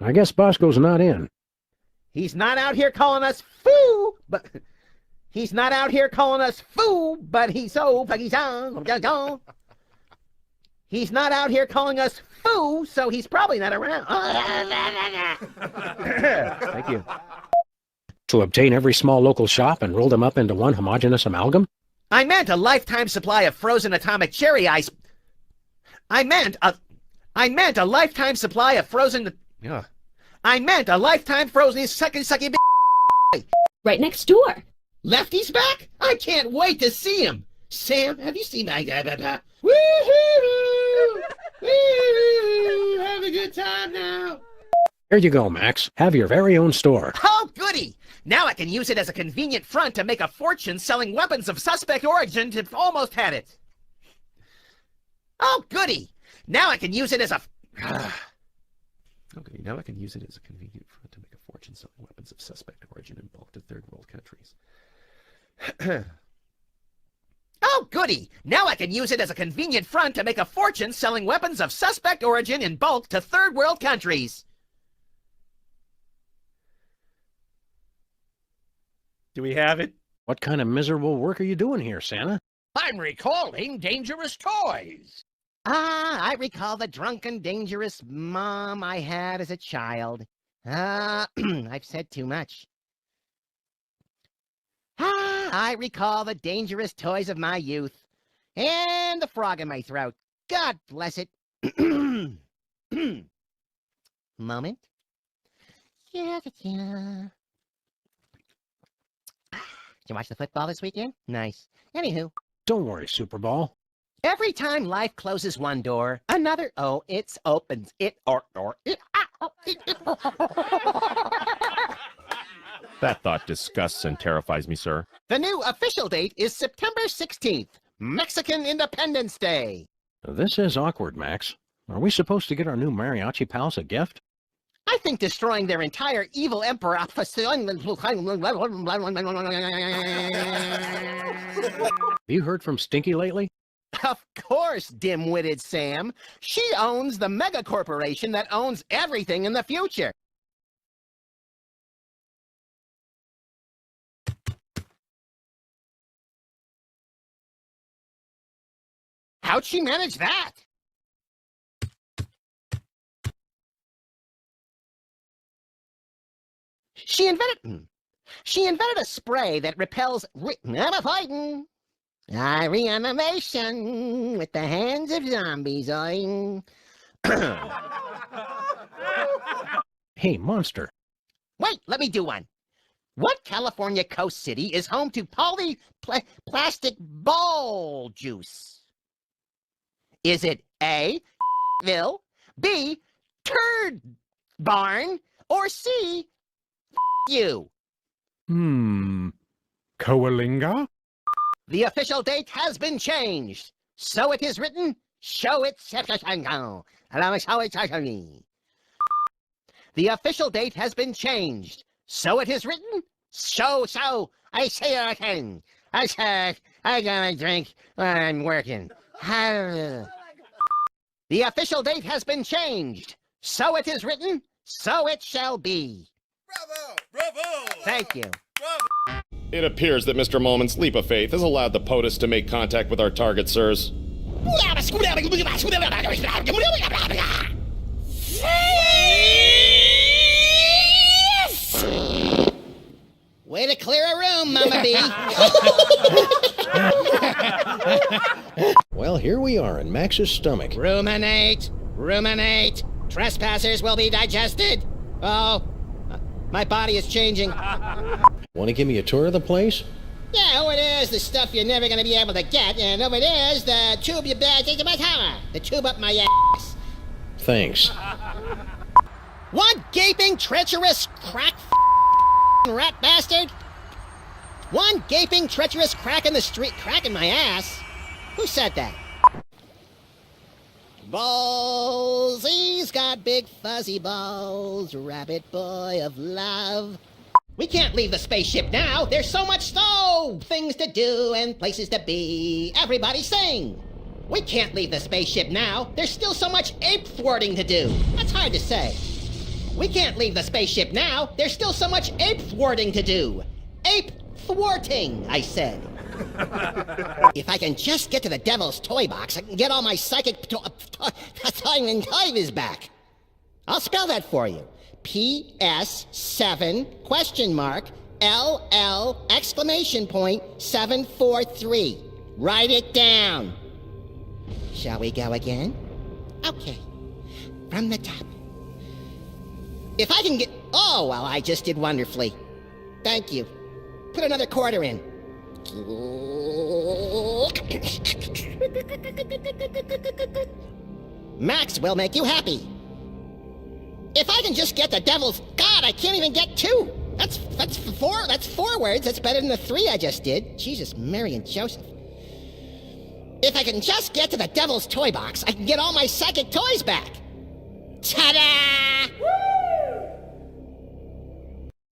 I guess Bosco's not in. He's not out here calling us foo, but he's not out here calling us foo, but he's so he's on. He's not out here calling us foo, so he's probably not around. Thank you. To obtain every small local shop and roll them up into one homogeneous amalgam? I meant a lifetime supply of frozen atomic cherry ice. I meant a lifetime supply of frozen. I meant a lifetime frozen sucky. Right next door. Lefty's back? I can't wait to see him. Sam, have you seen my Woohoo! Woo! Have a good time now. Here you go, Max. Have your very own store. Oh, goody! Now I can use it as a convenient front to make a fortune selling weapons of suspect origin to almost had it. Oh, goody! Now I can use it as a... Okay, now I can use it as a convenient front to make a fortune selling weapons of suspect origin in bulk to third world countries. Oh, goody! Now I can use it as a convenient front to make a fortune selling weapons of suspect origin in bulk to third world countries. Do we have it? What kind of miserable work are you doing here, Santa? I'm recalling dangerous toys. Ah, I recall the drunken, dangerous mom I had as a child. I've said too much. I recall the dangerous toys of my youth. And the frog in my throat. God bless it. Moment. Did you watch the football this weekend? Nice. Anywho. Don't worry, Super Ball. Every time life closes one door, another, it opens. That thought disgusts and terrifies me, sir. The new official date is September 16th, Mexican Independence Day. This is awkward, Max. Are we supposed to get our new mariachi pals a gift? I think destroying their entire evil emperor... Have you heard from Stinky lately? Of course, dim-witted Sam. She owns the mega corporation that owns everything in the future. How'd she manage that? She invented a spray that repels reanimation with the hands of zombies. Hey, monster. Wait, let me do one. What California coast city is home to plastic ball juice? Is it A, Ville, B, Turd Barn, or C, you? Coalinga? The official date has been changed. So it is written, show it. The official date has been changed. So it is written, I say it again. I gotta drink while I'm working. The official date has been changed. So it is written, so it shall be. Bravo! Bravo! Thank you. Bravo! It appears that Mr. Moment's leap of faith has allowed the POTUS to make contact with our target, sirs. Way to clear a room, Mama Bee. Well, here we are in Max's stomach. Ruminate. Ruminate. Trespassers will be digested. Oh, my body is changing. Want to give me a tour of the place? Yeah, over there's the stuff you're never going to be able to get, and over there's the tube you bag into my hammer. The tube up my ass. Thanks. One gaping, treacherous, crack rat bastard. One gaping, treacherous crack in the street. Crack in my ass? Who said that? Balls, he's got big fuzzy balls, rabbit boy of love. We can't leave the spaceship now. There's so much things to do and places to be. Everybody sing. We can't leave the spaceship now. There's still so much ape thwarting to do. That's hard to say. We can't leave the spaceship now. There's still so much ape thwarting to do. Ape thwarting, I said. If I can just get to the devil's toy box, I can get all my psychic time and toys back. I'll spell that for you. PS7 question mark LL exclamation point 743. Write it down. Shall we go again? Okay. From the top. If I can get... Oh, well, I just did wonderfully. Thank you. Put another quarter in. Max will make you happy. If I can just get the devil's... God, I can't even get two. That's four words. That's better than the three I just did. Jesus, Mary and Joseph. If I can just get to the devil's toy box, I can get all my psychic toys back. Ta-da!